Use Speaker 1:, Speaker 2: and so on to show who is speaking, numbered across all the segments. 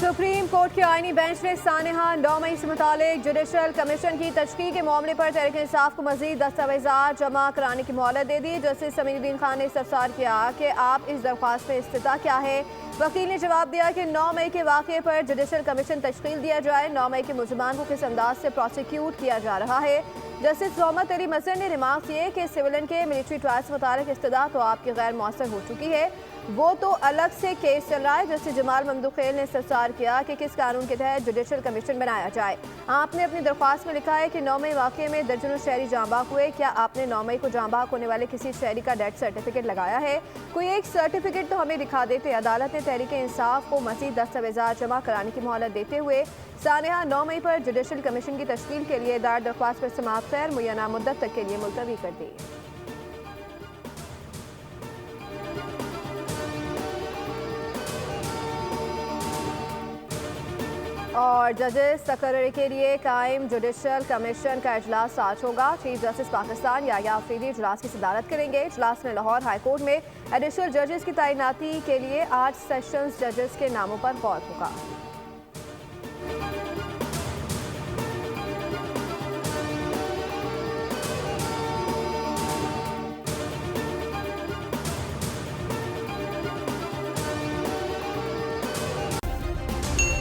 Speaker 1: Supreme court के आईनी bench ने सानेहा 9 मई से मुतालिक जुडिशल कमीशन की तश्कील के मामले पर तहरीक इंसाफ को मजीद दस्तावेजात जमा कराने की मोहलत दे दी। जस्टिस समीउद्दीन खान ने इस्तफसार किया कि आप इस दरख्वास्त में इस्तिता क्या है। वकील ने जवाब दिया कि 9 मई के वाक़े पर जुडिशल कमीशन तश्कील दिया जाए। 9 मई के मुलज़मान को किस अंदाज से प्रोसिक्यूट किया जा रहा है। जस्टिस मोहम्मद अली मजहर ने रिमार्क किए कि सिविलियन के मिलिट्री ट्रायल से मुतालिक इस्तदा तो आपकी गैर मौसर हो चुकी है, वो तो अलग से केस चल रहा है। जस्टिस जमाल ममदूखेल ने इस्तफसार किया कि किस कानून के तहत जुडिशल कमीशन बनाया जाए। आपने अपनी दरख्वास्त में लिखा है कि 9 मई वाक़े में दर्जनों शहरी जांबाक हुए। क्या आपने 9 मई को जांबाक होने वाले किसी शहरी का डेथ सर्टिफिकेट लगाया है? कोई एक सर्टिफिकेट तो हमें दिखा देते। अदालत ने तहरीक इंसाफ को मज़ीद दस्तावेजात जमा कराने की मोहलत देते हुए सानेहा 9 मई पर जुडिशल कमीशन की तश्कील के लिए दायर दरख्वास्त पर समाअत खैर मुय्यना मुद्दत तक के लिए मुलतवी कर दी। और जजेस तकर्री के लिए कायम जुडिशल कमीशन का इजलास आज होगा। चीफ जस्टिस पाकिस्तान याह्या अफरीदी इजलास की सदारत करेंगे। इजलास में लाहौर हाई कोर्ट में एडिशनल जजेस की तैनाती के लिए 8 सेशंस जजेस के नामों पर गौर होगा।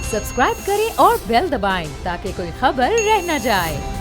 Speaker 2: सब्सक्राइब करें और बेल दबाएं ताकि कोई खबर रह न जाए।